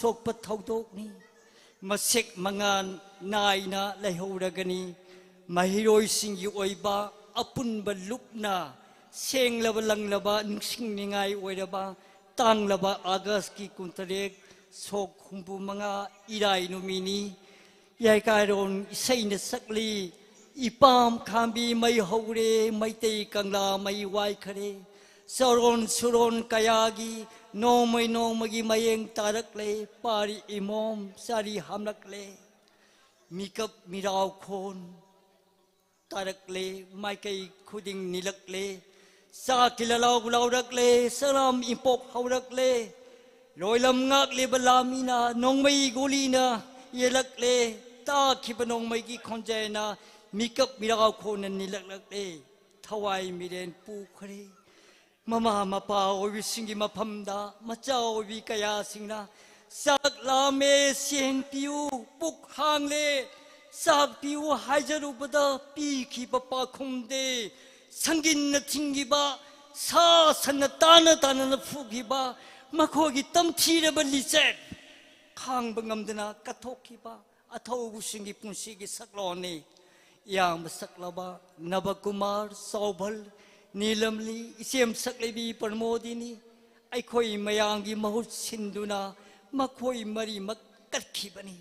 sokpa thaudokni masek mangan naina laihoragani mahiroi singi oiba apunba lupna senglaba langlaba ningsingningai oiraba tanglaba August ki kuntarek sok humbu manga irai numini yai kairon isaina sakli ipam khambi mai haure mai tei kangla mai wai khare saron suron kayagi nomai nomagi mayeng tarakle pari imom sari hamlakle mikap mirau khon tarakle maikai khuding nilakle sa kilalau laurakle salam impok haurakle loilam ngakle balamina nongmai golina yelakle ta khibanongmai gi khonjaina mikap mirau khon nilakle thawai miren pu khare mama mapa obi singi maphamda macha obi kaya singna sak lame sieng piu puk hangle sak piu haijaru bada pi ki papa khumde sangin na thingiba sa san tana tana fugiba makhogi tamthira ba lichet khang bangamdana kathokiba athau singi punsi gi saklone yang saklaba Navakumar Saubhal Nilamli isem saklebi parmodini aikhoi mayangi mahut sinduna makhoi mari makkatkhibani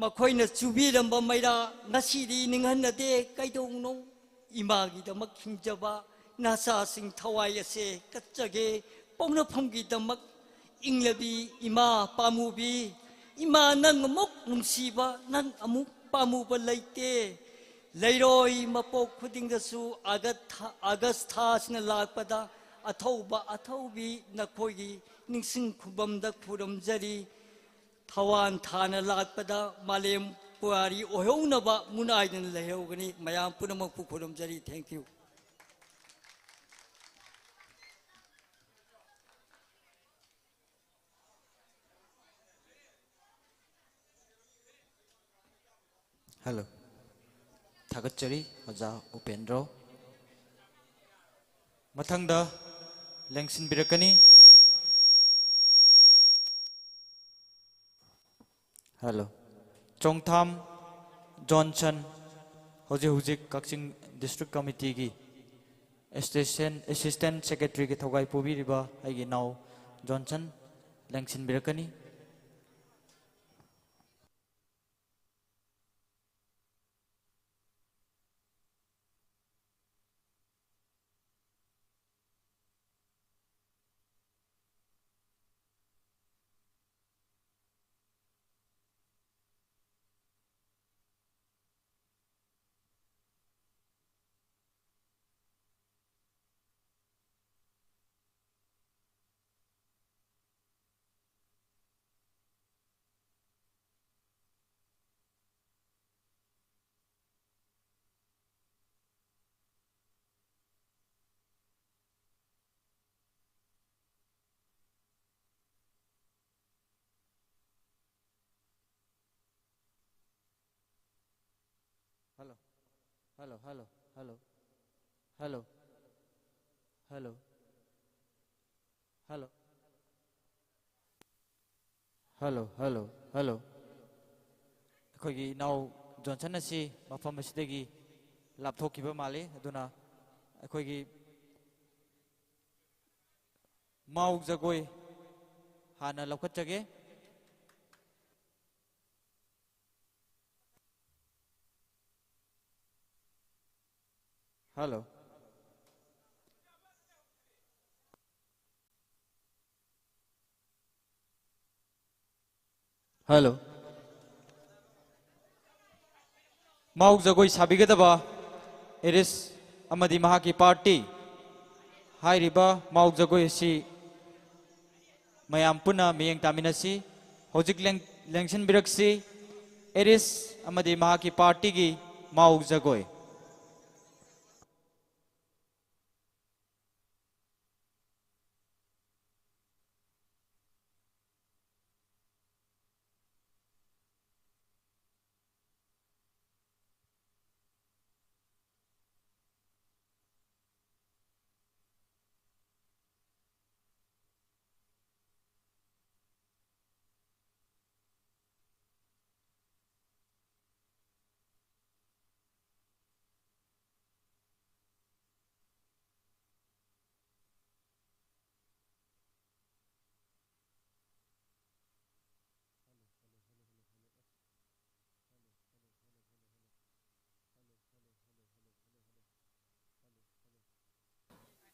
makoina chubiramba maira ngasidi ninghanade kaidongno imagi damak hinjaba nasa sing thawai ase katchage pauna phamgi damak inglabi ima pamubi ima nang amuk nungsiba nang amuk pamuba laite lairoi mapok khudingdasu agastha sina lakpada athaubi nakhoigi ningsing khubamda khuramjari Thawan thana lakpada malem puari ohaunaba munaidan lehogani mayam punamak pu khuramjari thank you Hello Thagachari Oja Upendro Mathangda Lengsin Birakani Hello Chongtham Johnson Hujik Kakching District Committee gi Assistant Secretary ki thogai pubiriba aigi now Johnson Lengsin Birakani Hello Hello Hello Hello Hello Hello Hello Hello Hello Hello Akoigi now Johnson asi mafam asidagi lapthokiba male aduna akoigi mau jagoi hana laukhatjage Hello Hello Mau jagoi sabigadaba it is amadi mahaki party hairiba mau jagoi si mayam puna miyeng taminasi hojik lengsin biraksi it is amadi mahaki party gi mau jagoi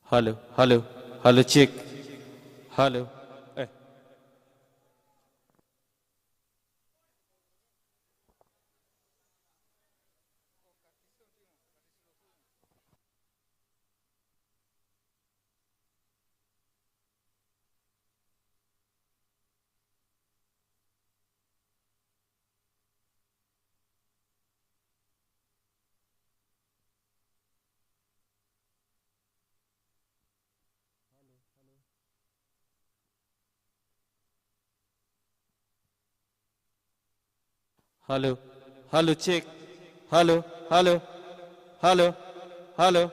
Hello, hello, hello, check. Hello. Eh. Hello, hello, check. Hello, hello, hello, hello.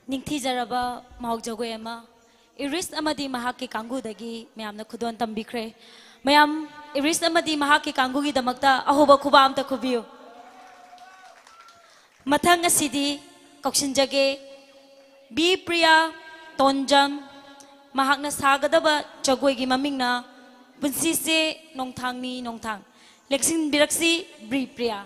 ꯅꯤꯡꯊꯤꯖꯔꯕ ꯃꯍꯧ ꯖꯒꯣꯏ ꯑꯃ ꯏꯔꯤꯁ ꯑꯃꯗꯤ ꯃꯍꯥꯛꯀꯤ ꯀꯥꯡꯕꯨꯗꯒꯤ ꯃꯌꯥꯝꯅ ꯈꯨꯗꯣꯟ ꯇꯝꯕꯤꯈ꯭ꯔꯦ ꯃꯌꯥꯝ ꯏꯔꯤꯁ ꯑꯃꯗꯤ ꯃꯍꯥꯛꯀꯤ ꯀꯥꯡꯕꯨꯒꯤꯗꯃꯛꯇ ꯑꯍꯣꯕ ꯈꯨꯕꯥꯛ ꯑꯝꯇ ꯈꯨꯕꯤꯌꯨ ꯃꯊꯪ ꯑꯁꯤꯗꯤ ꯀꯧꯁꯤꯟꯖꯒꯦ ꯕꯤ ꯄ꯭ꯔꯤꯌꯥ ꯇꯣꯟꯖꯝ ꯃꯍꯥꯛꯅ ꯁꯥꯒꯗꯕ ꯖꯒꯣꯏꯒꯤ ꯃꯃꯤꯡꯅ ꯄꯨꯟꯁꯤꯁꯦ ꯅꯣꯡꯊꯥꯡꯅꯤ ꯅꯣꯡꯊꯥꯡ ꯂꯦꯛꯁꯤꯟꯕꯤꯔꯛꯁꯤ ꯕꯤ ꯄ꯭ꯔꯤꯌꯥ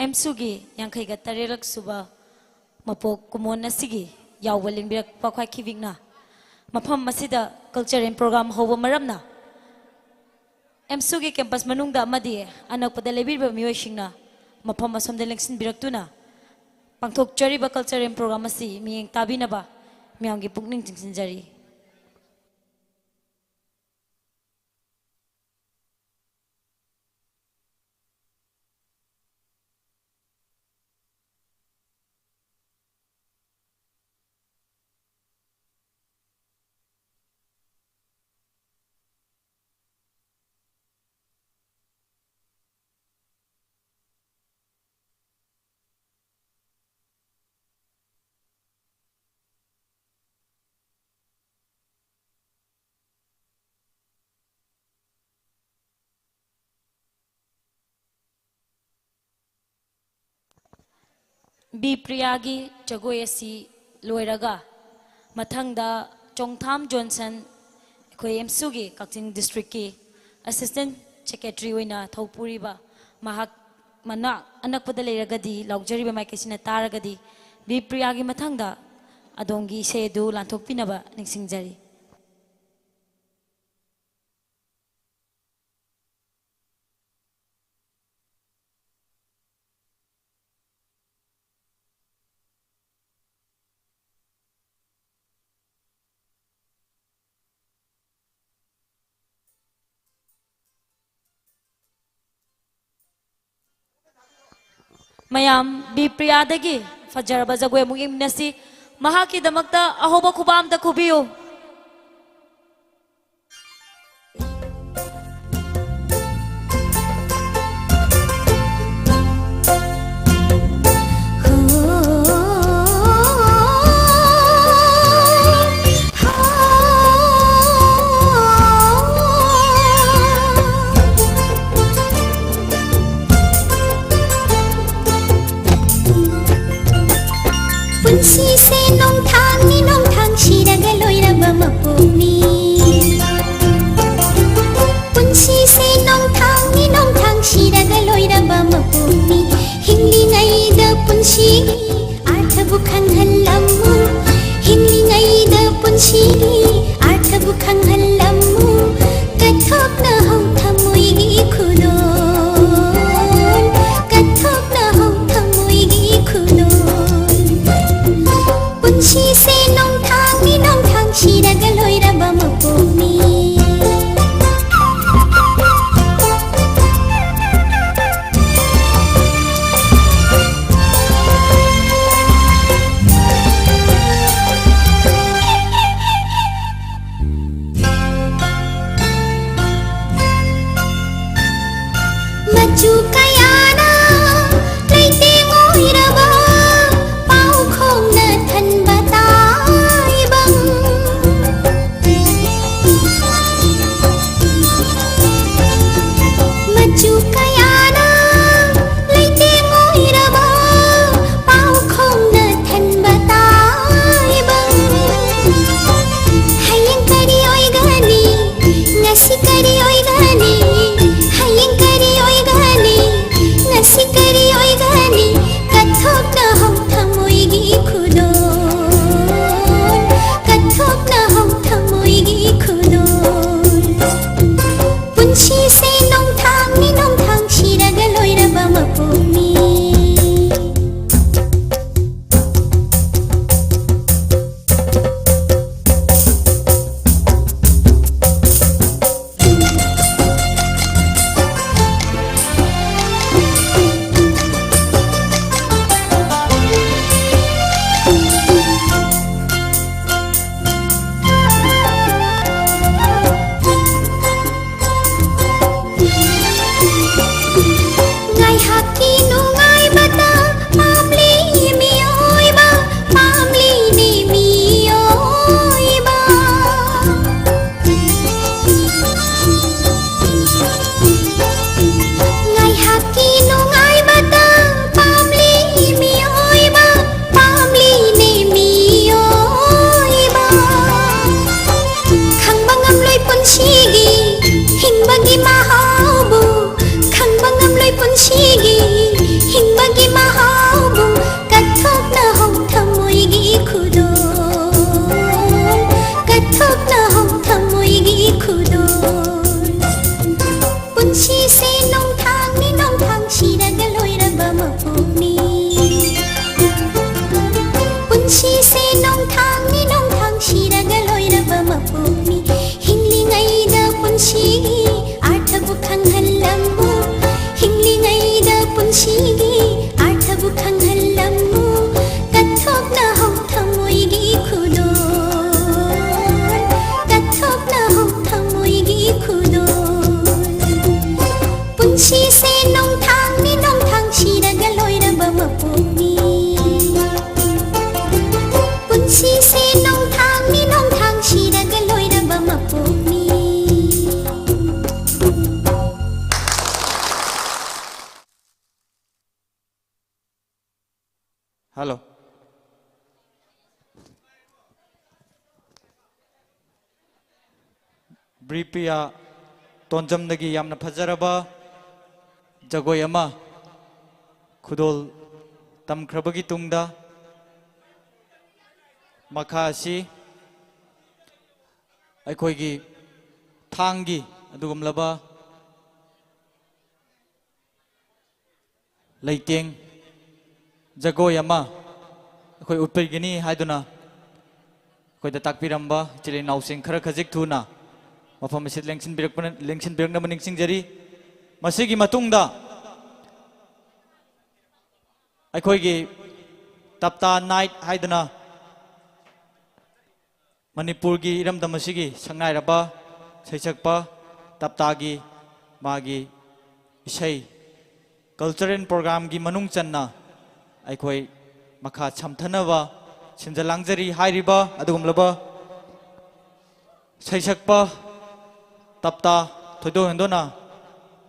ꯑꯦꯝꯁꯨꯒꯤ ꯌꯥꯡꯈꯩꯒ ꯇꯔꯦꯠꯂꯛ ꯁꯨꯕ ꯃꯄꯣꯛ ꯀꯨꯝꯑꯣꯟ ꯑꯁꯤꯒꯤ ꯌꯥꯎꯕ ꯂꯦꯡꯕꯤꯔꯛꯄ ꯈ꯭ꯋꯥꯏꯈꯤꯕꯤꯛꯅ ꯃꯐꯝ ꯑꯁꯤꯗ ꯀꯜꯆꯔꯦꯜ ꯄ꯭ꯔꯣꯒ꯭ꯔꯥꯝ ꯍꯧꯕ ꯃꯔꯝꯅ ꯑꯦꯝꯁꯨꯒꯤ ꯀꯦꯝꯄꯁ ꯃꯅꯨꯡꯗ ꯑꯃꯗꯤ ꯑꯅꯛꯄꯗ ꯂꯩꯕꯤꯔꯤꯕ ꯃꯤꯑꯣꯏꯁꯤꯡꯅ ꯃꯐꯝ ꯑꯁꯣꯝꯗ ꯂꯦꯡꯁꯤꯟꯕꯤꯔꯛꯇꯨꯅ ꯄꯥꯡꯊꯣꯛꯆꯔꯤꯕ ꯀꯜꯆꯔꯦꯜ ꯄ꯭ꯔꯣꯒ꯭ꯔꯥꯝ ꯑꯁꯤ ꯃꯤꯠꯌꯦꯡ ꯇꯥꯕꯤꯅꯕ ꯃꯤꯌꯥꯝꯒꯤ ꯄꯨꯛꯅꯤꯡ ꯆꯤꯡꯁꯤꯟꯖꯔꯤ ꯕꯤ ꯄ꯭ꯔꯤꯌꯥꯒꯤ ꯖꯒꯣꯏ ꯑꯁꯤ ꯂꯣꯏꯔꯒ ꯃꯊꯪꯗ ꯆꯣꯡꯊꯥꯝ ꯖꯣꯟꯁꯟ ꯑꯩꯈꯣꯏ ꯑꯦꯝꯁꯨꯒꯤ ꯀꯛꯆꯤꯡ ꯗꯤꯁꯇ꯭ꯔꯤꯛꯀꯤ ꯑꯦꯁꯤꯁꯇꯦꯟꯠ ꯁꯦꯀ꯭ꯔꯦꯇꯔꯤ ꯑꯣꯏꯅ ꯊꯧꯄꯨꯔꯤꯕ ꯃꯍꯥꯛ ꯃꯅꯥꯛ ꯑꯅꯛꯄꯗ ꯂꯩꯔꯒꯗꯤ ꯂꯥꯎꯖꯔꯤꯕ ꯃꯥꯏꯀꯩꯁꯤꯅ ꯇꯥꯔꯒꯗꯤ ꯕꯤ ꯄ꯭ꯔꯤꯌꯥꯒꯤ ꯃꯊꯪꯗ ꯑꯗꯣꯝꯒꯤ ꯏꯁꯩ ꯑꯗꯨ ꯂꯥꯟꯊꯣꯛꯄꯤꯅꯕ ꯅꯤꯡꯁꯤꯡꯖꯔꯤ ꯃꯌꯥꯝ ꯕꯤ ꯄ꯭ꯔꯤꯌꯥꯗꯒꯤ ꯐꯖꯔꯕ ꯖꯒꯣꯏ ꯑꯃꯨꯛ ꯌꯦꯡꯃꯤꯟꯅꯁꯤ ꯃꯍꯥꯛꯀꯤꯗꯃꯛꯇ ꯑꯍꯣꯕ ꯈꯨꯕꯥꯛ ꯑꯝꯇ ꯈꯨꯕꯤꯌꯨ पुंसी से नोंग थांग सिरगा लोइरा Bripiya Tonjamdagi yamna fazaraba jagoi ama khudol tamkhrabagi tungda makha asi ꯑꯩꯈꯣꯏꯒꯤ ꯊꯥꯡꯒꯤ ꯑꯗꯨꯒꯨꯝꯂꯕ ꯂꯩꯇꯦꯡ ꯖꯒꯣꯏ ꯑꯃ ꯑꯩꯈꯣꯏ ꯎꯠꯄꯤꯒꯅꯤ ꯍꯥꯏꯗꯨꯅ ꯑꯩꯈꯣꯏꯗ ꯇꯥꯛꯄꯤꯔꯝꯕ ꯏꯆꯤꯜ ꯏꯅꯥꯎꯁꯤꯡ ꯈꯔ ꯈꯖꯤꯛ ꯊꯨꯅ ꯃꯐꯝ ꯑꯁꯤꯗ ꯂꯦꯡꯁꯤꯟꯕꯤꯔꯛꯅꯕ ꯅꯤꯡꯁꯤꯡꯖꯔꯤ ꯃꯁꯤꯒꯤ ꯃꯇꯨꯡꯗ ꯑꯩꯈꯣꯏꯒꯤ ꯇꯞꯇꯥ ꯅꯥꯏꯠ ꯍꯥꯏꯗꯨꯅ ꯃꯅꯤꯄꯨꯔꯒꯤ ꯏꯔꯝꯗꯝ ꯑꯁꯤꯒꯤ ꯁꯛꯅꯥꯏꯔꯕ ꯁꯩꯁꯛꯄ ꯇꯞꯇꯥꯒꯤ ꯃꯥꯒꯤ ꯏꯁꯩ ꯀꯜꯆꯔꯦꯜ ꯄ꯭ꯔꯣꯒ꯭ꯔꯥꯝꯒꯤ ꯃꯅꯨꯡ ꯆꯟꯅ ꯑꯩꯈꯣꯏ ꯃꯈꯥ ꯁꯝꯊꯅꯕ ꯁꯤꯟꯖ ꯂꯥꯡꯖꯔꯤ ꯍꯥꯏꯔꯤꯕ ꯑꯗꯨꯒꯨꯝꯂꯕ ꯁꯩꯁꯛꯄ ꯇꯞꯇꯥ ꯊꯣꯏꯗꯣꯛ ꯍꯦꯟꯗꯣꯛꯅ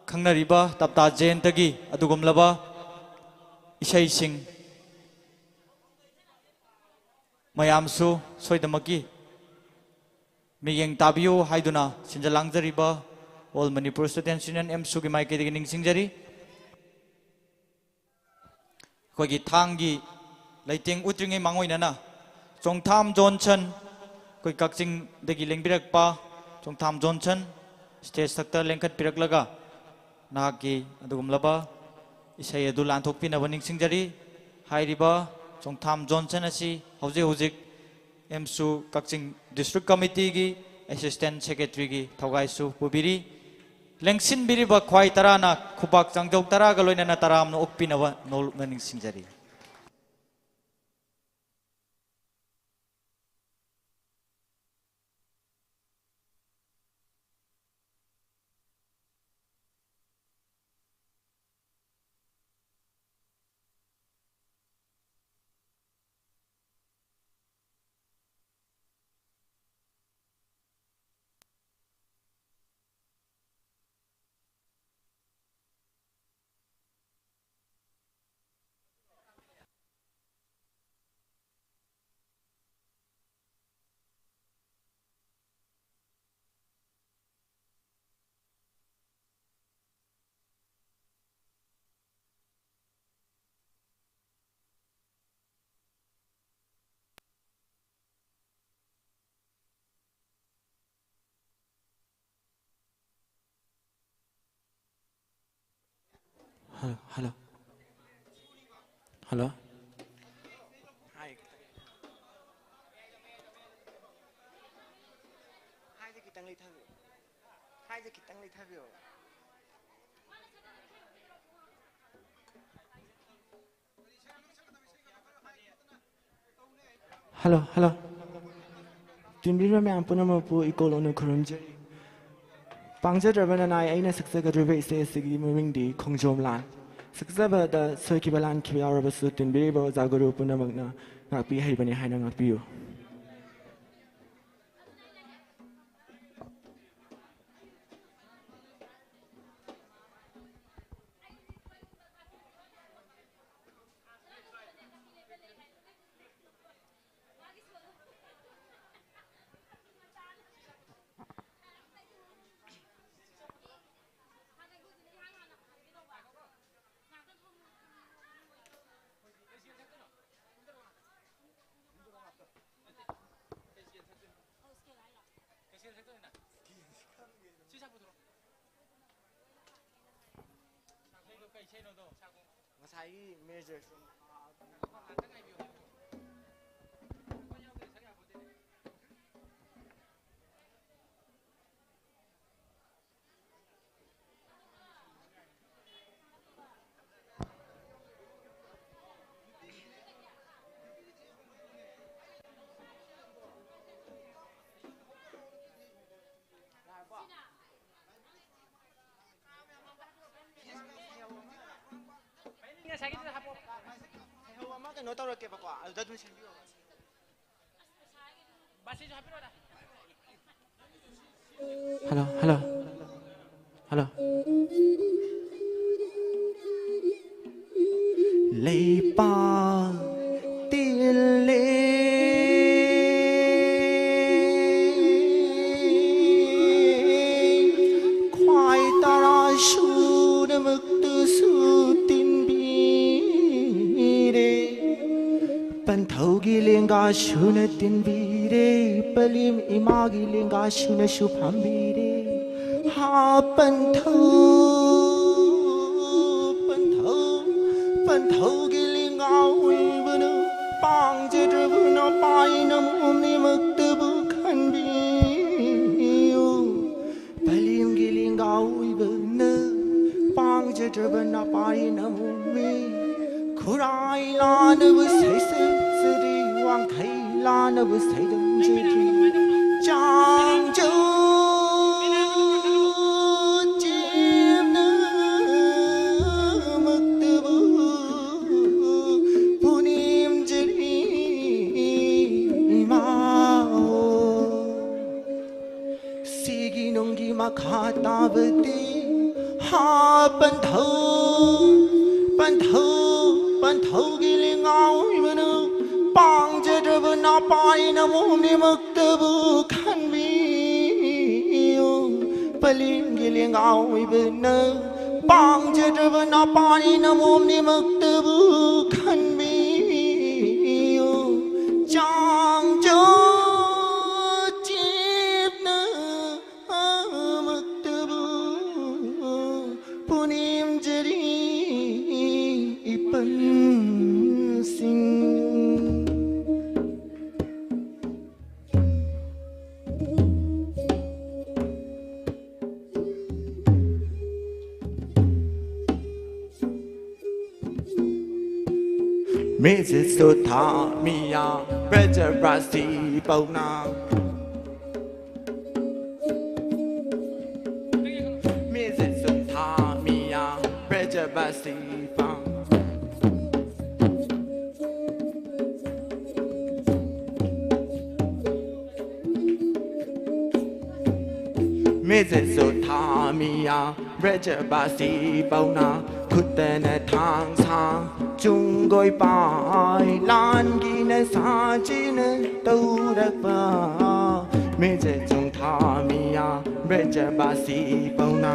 ꯈꯪꯅꯔꯤꯕ ꯇꯞꯇꯥ ꯖꯌꯟꯇꯒꯤ ꯑꯗꯨꯒꯨꯝꯂꯕ ꯏꯁꯩꯁꯤꯡ ꯃꯌꯥꯝꯁꯨ ꯁꯣꯏꯗꯃꯛꯀꯤ ꯃꯤꯠꯌꯦꯡ ꯇꯥꯕꯤꯌꯨ ꯍꯥꯏꯗꯨꯅ ꯁꯤꯟꯖ ꯂꯥꯡꯖꯔꯤꯕ ꯑꯣꯜ ꯃꯅꯤꯄꯨꯔ ꯁ꯭ꯇꯨꯗꯦꯟꯠꯁ ꯌꯨꯅꯤꯌꯟ ꯑꯦꯝꯁꯨꯒꯤ ꯃꯥꯏꯀꯩꯗꯒꯤ ꯅꯤꯡꯁꯤꯡꯖꯔꯤ ꯑꯩꯈꯣꯏꯒꯤ ꯊꯥꯡꯒꯤ ꯂꯩꯇꯦꯡ ꯎꯠꯇ꯭ꯔꯤꯉꯩ ꯃꯥꯡꯑꯣꯏꯅꯅ ꯆꯣꯡꯊꯥꯝ ꯖꯣꯟꯁꯟ ꯑꯩꯈꯣꯏ ꯀꯛꯆꯤꯡꯗꯒꯤ ꯂꯦꯡꯕꯤꯔꯛꯄ ꯆꯣꯡꯊꯥꯝ ꯖꯣꯟꯁꯟ ꯁ꯭ꯇꯦꯖ ꯊꯛꯇ ꯂꯦꯡꯈꯠꯄꯤꯔꯛꯂꯒ ꯅꯍꯥꯛꯀꯤ ꯑꯗꯨꯒꯨꯝꯂꯕ ꯏꯁꯩ ꯑꯗꯨ ꯂꯥꯟꯊꯣꯛꯄꯤꯅꯕ ꯅꯤꯡꯁꯤꯡꯖꯔꯤ ꯍꯥꯏꯔꯤꯕ ꯆꯣꯡꯊꯥꯝ ꯖꯣꯟꯁꯟ ꯑꯁꯤ ꯍꯧꯖꯤꯛ ꯍꯧꯖꯤꯛ ꯑꯦꯝꯁꯨ ꯀꯛꯆꯤꯡ ꯗꯤꯁꯇ꯭ꯔꯤꯛ ꯀꯃꯤꯇꯤꯒꯤ ꯑꯦꯁꯤꯁꯇꯦꯟꯠ ꯁꯦꯀ꯭ꯔꯦꯇꯔꯤꯒꯤ ꯊꯧꯒꯥꯏꯁꯨ ꯄꯨꯕꯤꯔꯤ ꯂꯦꯡꯁꯤꯟꯕꯤꯔꯤꯕ ꯈ꯭ꯋꯥꯏ ꯇꯔꯥꯅ ꯈꯨꯕꯥꯛ ꯆꯥꯡꯖꯧ ꯇꯔꯥꯒ ꯂꯣꯏꯅꯅ ꯇꯔꯥꯝꯅ ꯑꯣꯛꯄꯤꯅꯕ ꯅꯣꯜꯂꯨꯛꯅ ꯅꯤꯡꯁꯤꯡꯖꯔꯤ Hello. Hello. Hi. Hi, the kitang litha view. Hi, the kitang litha view. Hello, hello. Tunbira me ampuna mapu ikol onu kurumjeri. Pangja drabana nai aina saksa gadriba ise sigi moving di kongjom lan. Saksa ba da soiki balan kibi araba su tunbiri ba zaguru puna magna ngakpi hai bani hai na ngakpi yo. Masai major. No tawag ke bakwa alda dun sen biyo hello hello hello lei pa til le shuna tinvire palim imagi linga shuna shubhambire ha pantho gilinga uibana pang jedrubuna paina mumni maktabu khanbi palim gilinga uibana pang jedrubuna paina mumni kurai lana was sri wang thai lana was thai dum jedri chang jo chim na maktabu punim jedri mao sigi nongi makhata bati ha pantho giling ao imanu pang jedru na pai na mumni maktabu khanbi palim giling ao ibna pang jedru na pai na mumni maktabu khanbi chang jo chipna maktabu punim jeri ipan sing Mrs. Sotha Mia Better Brasti Pauna Mrs. Sotha Mia Better Brasti Pauna Mrs. Sotha Mia Better Brasti Pauna Kutana thang sang chung goi pai lan gi na sa chi na tau rak pa me je chung tha mi ya bre je ba si pau na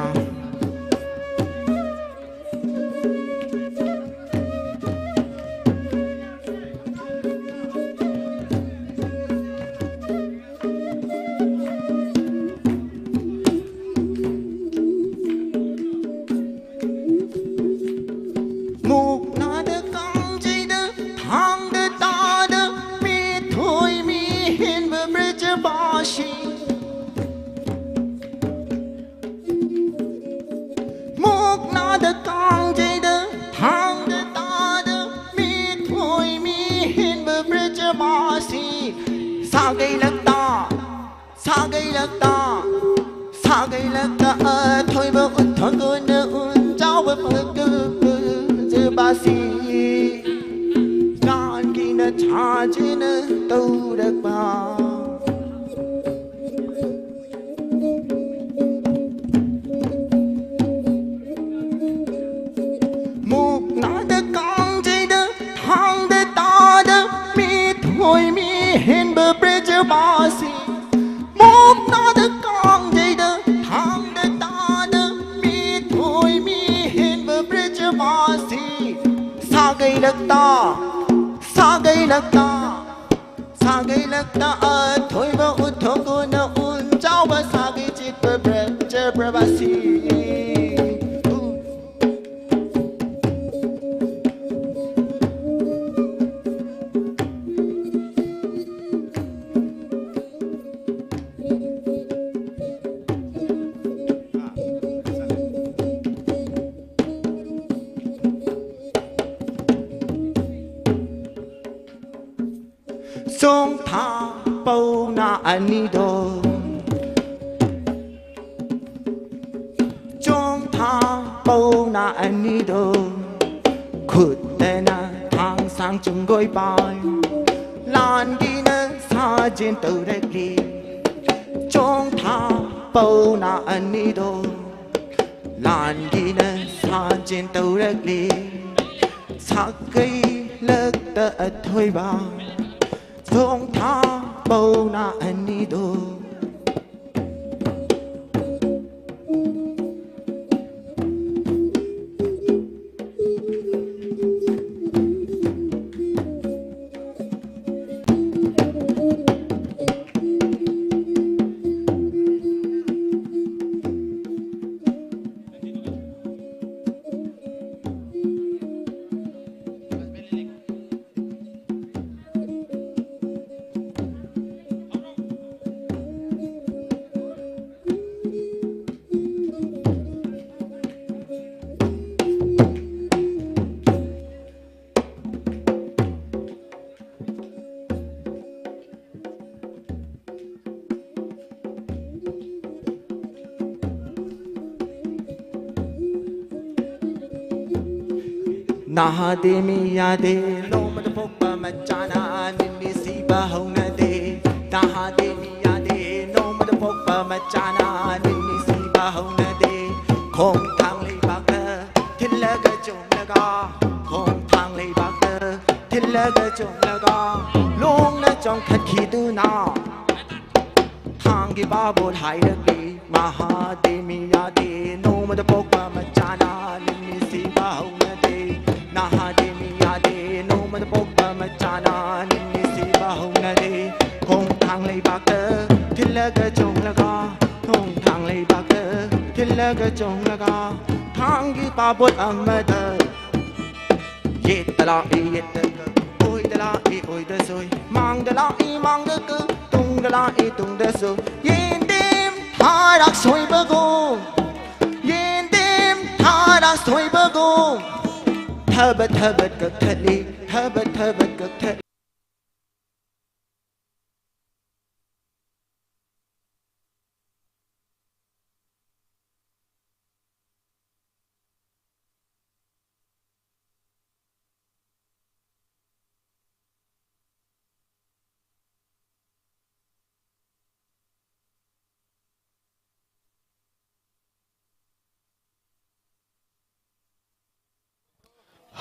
thôi bơ thôi cô nơ cháu bơ bơ ba si gan ki na cha chi na tâu đặc ba mục na đơ con chi đơ thang đơ ta đơ mi thôi mi hen bơ bê chơ ba si mục na đơ con chi đơ thang đơ ta đơ mi thôi mi hen bơ bê chơ ba si sa gây लगता sa gây लगता thôi bơ uthong cô na un cháu bơ sa gây chít bơ bê chơ ba si song tha bao na ani do song tha bao na ani do khut te na thang sang chung goi bai lan gi na sa jin tau rek li song tha bao na ani do lan gi na sa jin tau rek li sa kai lek ta thoi ba song tha bao na ani do Naha de mi ya de no mat pok pa machana nini si ba hong na de Naha de mi ya de no mat pok pa machana nini si ba hong na de Khom thang lei bak de thil la ga chong la ga Khom thang lei bak de thil la ga chong la ga Long na chong khat khi tu na Thang gi ba bo thai de ki Maha de mi ya de no mat pok pa machana nini si ba hong na de Naha de mi ya de no mat pok pa machana nini si ba hong na de Khom thang lei bak de thil la ga chong la ga Khom thang lei bak de thil la ga chong la ga Thang gi ba bo am ma de Ye ta la e ye ta oi da la e oi da soi mang da la e mang da ku tung da la e tung da so yin tim tha rak soi ba go yin tim tha rak soi ba go thabat ka thali thabat ka thali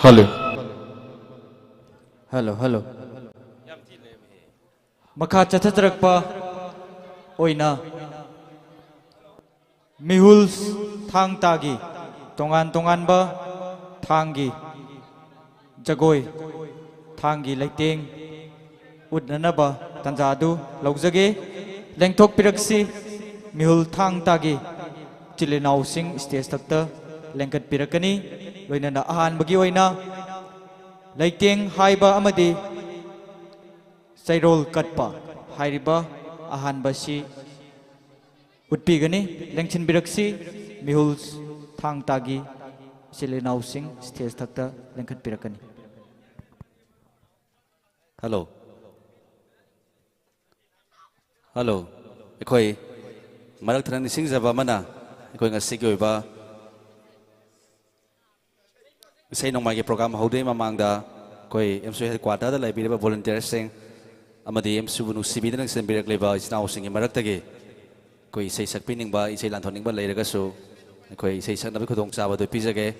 Hello. Hello. Makha chathatrakpa oina mihuls thang tagi tongan ba thangi jagoi thangi leiting udnanaba tanjadu laujage lengthok piraksi mihul thang tagi chilinau sing stage takta lengkat pirakani loinana ahan bagi oina leiting haiba amadi sairol katpa hairiba ahan basi utpigani lengchin biraksi mihuls thang tagi chilinau sing stage takta lengkat pirakani. Hello. Ekoi marak thanan sing jaba mana ekoi ngasi ki oiba sei nong mai program haude mamangda koi MSU headquarter da lai bireba volunteers sing amadi MSU nu CB da nang sen birak leba isnau sing marak tagi koi sei sakpi ning ba isei lan thoning ba leiraga su koi sei sak nabi khudong chaba do pijage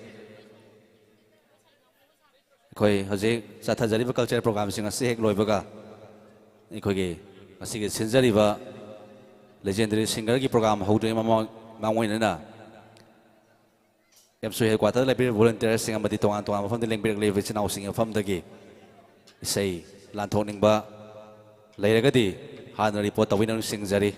koi haje satha jari ba culture program sing ase hek loibaga koi ge asige sinjari ba legendary singer ki program haude mangoi na MSU headquarter lai bireba volunteers sing amadi tongan mafam de leng birak leba isnau sing fam dagi isei lan thoning ba leiraga di han report tawin sing jari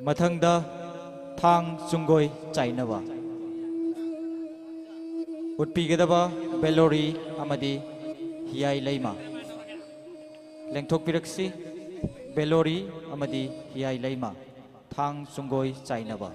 mathangda thang chungoi chainaba utpigedaba belori amadi hiyai leima lengthok piraksi belori amadi hiyai leima thang chungoi chainaba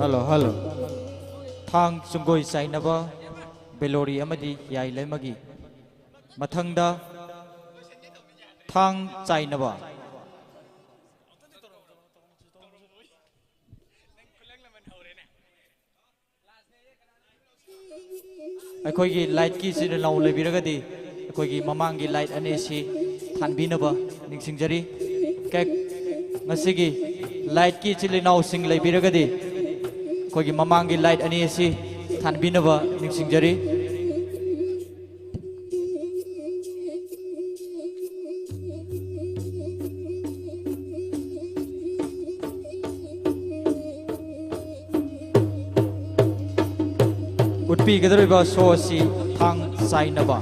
Hello, hello. Thang chungoi chainaba belori amadi yai lemagi. Mathangda thang chainaba. Akoigi light ki sin lau lebiragadi akoigi mamangi light ane si thanbinaba ningsingjari kek ngasigi light ki chilinau sing lebiragadi kogi mamangi light ani si thanbinaba ningsingjari utpi gadariba so si thang sainaba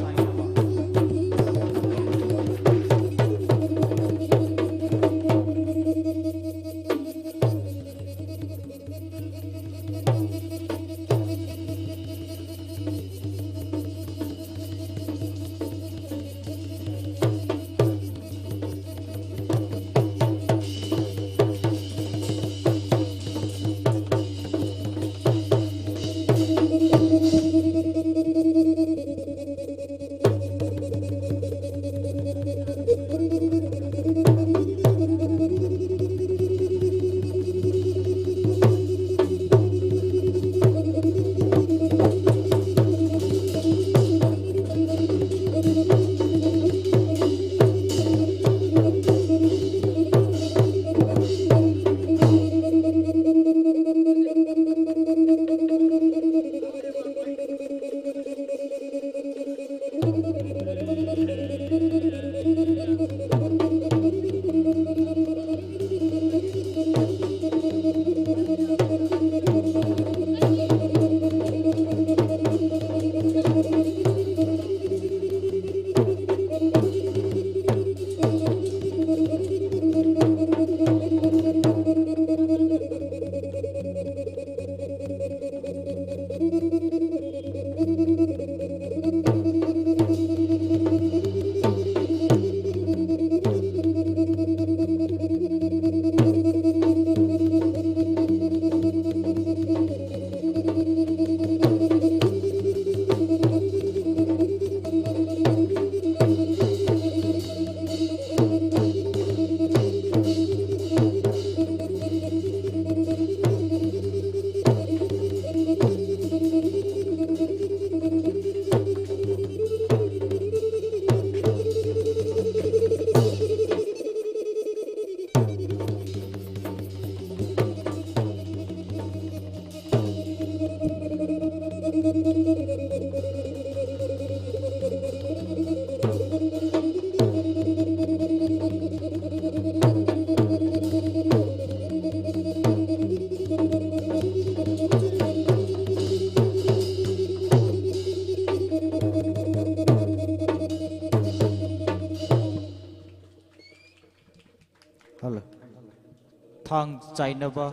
thang chainaba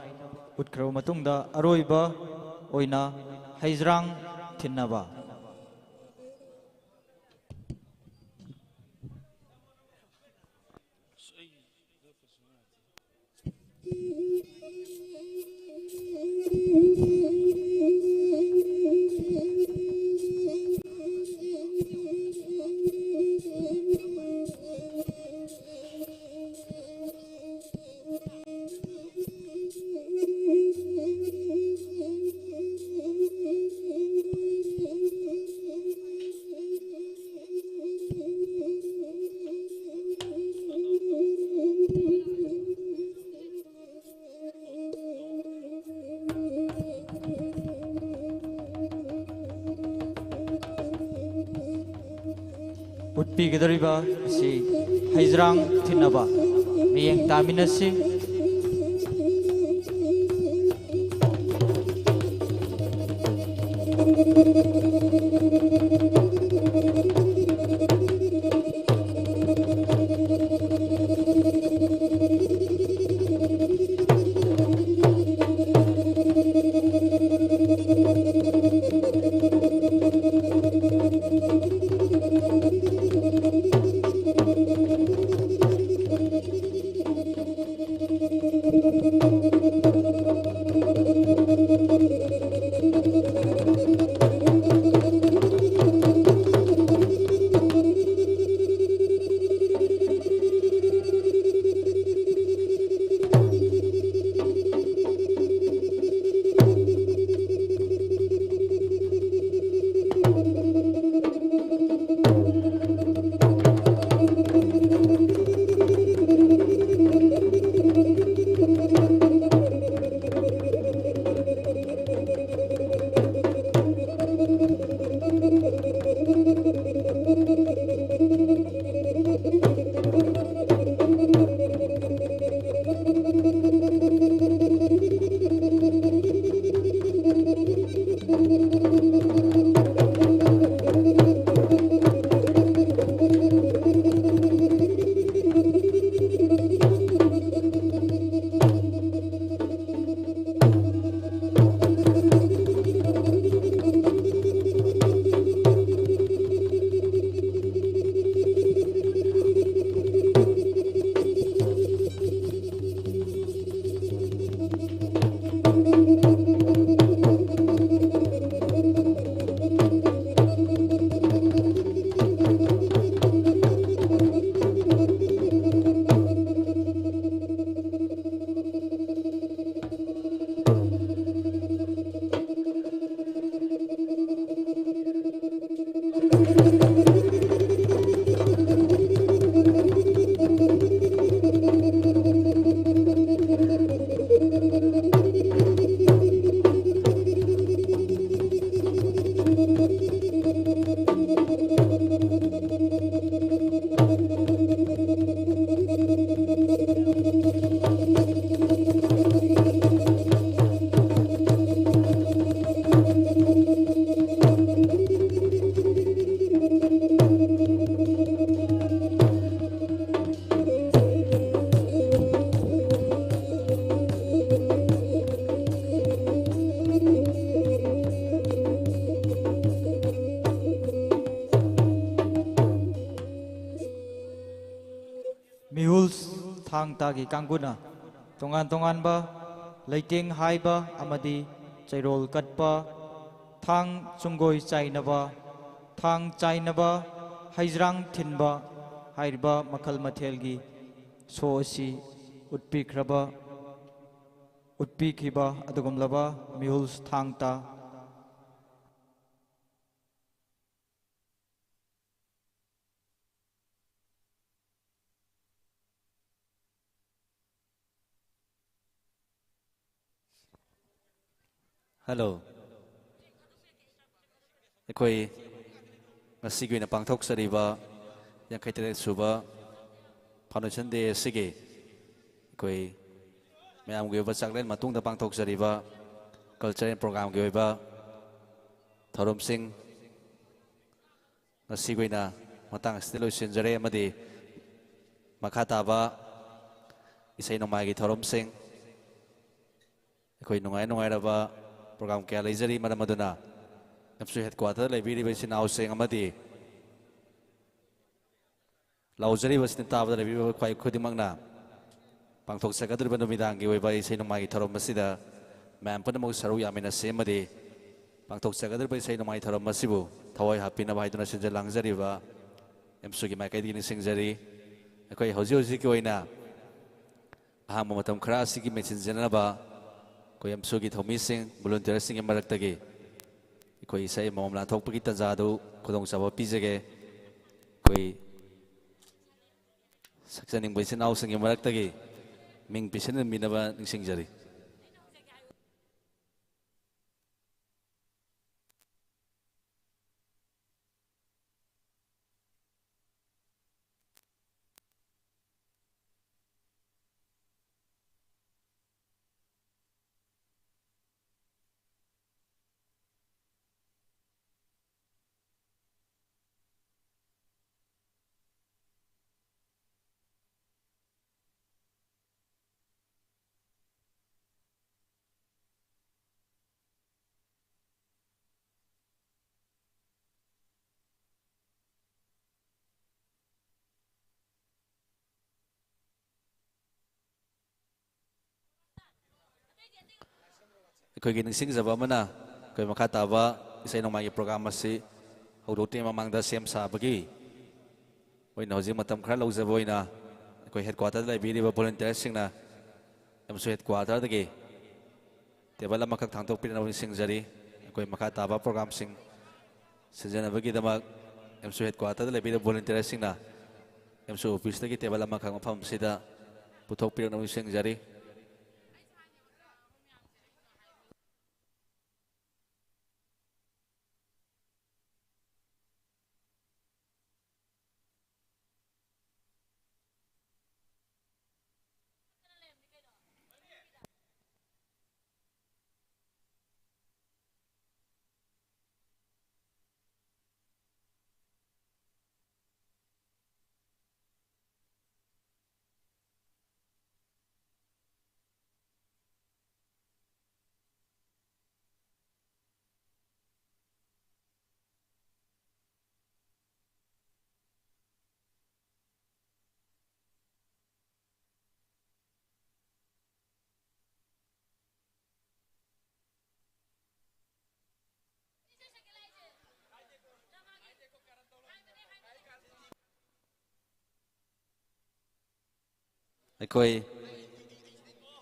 utkhro matungda aroiba oina haizrang thinnaba utpigidariba si haizrang thinnaba miyeng taminasi thang tagi kanguna tongan tongan ba leiting haiba amadi chairol katpa thang chungoi chainaba thang chainaba haizrang thinba hairiba makhal mathelgi so asi utpikraba utpikhiba adugumlaba mihuls thangta Hello. Ekoi ngasigi na pangthok sariba yang kaitere suba foundation day sige ekoi mayam ge ba chaklen matung da pangthok sariba cultural program ge ba thorom sing ngasigi na matang stilo sinjare amadi makata ba isai nomai ge thorom sing ꯑꯩꯈꯣꯏ ꯅꯨꯡꯉꯥꯏ ꯔꯕ programme ꯀꯌꯥ ꯂꯩꯖꯔꯤ ꯃꯔꯝ ꯑꯗꯨꯅ ꯑꯦꯝꯁꯨ ꯍꯦꯗꯀ꯭ꯋꯥꯇꯔꯗ ꯂꯩꯕꯤꯔꯤꯕ ꯏꯆꯤꯟ ꯏꯅꯥꯎꯁꯤꯡ ꯑꯃꯗꯤ ꯂꯥꯎꯖꯔꯤꯕꯁꯤꯅ ꯇꯥꯕꯗ ꯂꯩꯕꯤꯕ ꯈ꯭ꯋꯥꯏ ꯈꯨꯗꯤꯡꯃꯛꯅ ꯄꯥꯡꯊꯣꯛꯆꯒꯗꯧꯔꯤꯕ ꯅꯨꯃꯤꯗꯥꯡꯒꯤ ꯑꯣꯏꯕ ꯏꯁꯩ ꯅꯣꯡꯃꯥꯏꯒꯤ ꯊꯧꯔꯝ ꯑꯁꯤꯗ ꯃꯌꯥꯝ ꯄꯨꯝꯅꯃꯛ ꯁꯔꯨꯛ ꯌꯥꯃꯤꯟꯅꯁꯤ ꯑꯃꯗꯤ ꯄꯥꯡꯊꯣꯛꯆꯒꯗꯧꯔꯤꯕ ꯏꯁꯩ ꯅꯣꯡꯃꯥꯏ ꯊꯧꯔꯝ ꯑꯁꯤꯕꯨ ꯊꯋꯥꯏ ꯍꯥꯞꯄꯤꯅꯕ ꯍꯥꯏꯗꯨꯅ ꯁꯤꯟꯖ ꯂꯥꯡꯖꯔꯤꯕ ꯑꯦꯝꯁꯨꯒꯤ ꯃꯥꯏꯀꯩꯗꯒꯤ ꯅꯤꯡꯁꯤꯡꯖꯔꯤ ꯑꯩꯈꯣꯏ ꯍꯧꯖꯤꯛꯀꯤ ꯑꯣꯏꯅ ꯑꯍꯥꯡꯕ ꯃꯇꯝ ꯈꯔ ꯑꯁꯤꯒꯤ ꯃꯦꯟꯁꯤꯟꯖꯅꯕ ꯑꯩꯈꯣꯏ ꯑꯦꯝꯁꯨꯒꯤ ꯊꯧꯃꯤꯁꯤꯡ ꯚꯣꯂꯨꯟꯇꯤꯌꯔꯁꯤꯡꯒꯤ ꯃꯔꯛꯇꯒꯤ ꯑꯩꯈꯣꯏ ꯏꯁꯩ ꯑꯃꯃꯝ ꯂꯥꯟꯊꯣꯛꯄꯒꯤ ꯇꯟꯖꯥꯗꯨ ꯈꯨꯗꯣꯡꯆꯥꯕ ꯄꯤꯖꯒꯦ ꯑꯩꯈꯣꯏ ꯁꯛꯆꯅꯤꯡꯕ ꯏꯆꯤꯟ ꯏꯅꯥꯎꯁꯤꯡꯒꯤ ꯃꯔꯛꯇꯒꯤ ꯃꯤꯡ ꯄꯤꯁꯤꯟꯕꯤꯅꯕ ꯅꯤꯡꯁꯤꯡꯖꯔꯤ ꯑꯩꯈꯣꯏꯒꯤ ꯅꯤꯡꯁꯤꯡꯖꯕ ꯑꯃꯅ ꯑꯩꯈꯣꯏ ꯃꯈꯥ ꯇꯥꯕ ꯏꯁꯩ ꯅꯣꯡꯃꯥꯏꯒꯤ ꯄ꯭ꯔꯣꯒ꯭ꯔꯥꯝ ꯑꯁꯤ ꯍꯧꯗꯣꯛꯇ꯭ꯔꯤꯉꯩ ꯃꯃꯥꯡꯗ ꯁꯦꯝ ꯁꯥꯕꯒꯤ ꯑꯣꯏꯅ ꯍꯧꯖꯤꯛ ꯃꯇꯝ ꯈꯔ ꯂꯧꯖꯕ ꯑꯣꯏꯅ ꯑꯩꯈꯣꯏ ꯍꯦꯗꯀ꯭ꯋꯥꯇꯔꯗ ꯂꯩꯕꯤꯔꯤꯕ ꯚꯣꯂꯨꯟꯇꯤꯌꯔꯁꯤꯡꯅ ꯑꯦꯝꯁꯨ ꯍꯦꯗꯀ꯭ꯋꯥꯇꯔꯗꯒꯤ ꯇꯦꯕꯜ ꯑꯃꯈꯛ ꯊꯥꯡꯗꯣꯛꯄꯤꯅꯕ ꯅꯤꯡꯁꯤꯡꯖꯔꯤ ꯑꯩꯈꯣꯏ ꯃꯈꯥ ꯇꯥꯕ ꯄ꯭ꯔꯣꯒ꯭ꯔꯥꯝꯁꯤꯡ ꯁꯤꯟꯖꯅꯕꯒꯤꯗꯃꯛ ꯑꯦꯝꯁꯨ ꯍꯦꯗꯀ꯭ꯋꯥꯇꯔꯗ ꯂꯩꯕꯤꯔꯤꯕ ꯚꯣꯂꯨꯟꯇꯤꯌꯔꯁꯤꯡꯅ ꯑꯦꯝꯁꯨ ꯑꯣꯐꯤꯁꯇꯒꯤ ꯇꯦꯕꯜ ꯑꯃꯈꯛ ꯃꯐꯝ ꯑꯁꯤꯗ ꯄꯨꯊꯣꯛꯄꯤꯔꯛꯅꯕ ꯅꯤꯡꯁꯤꯡꯖꯔꯤ ꯑꯩꯈꯣꯏ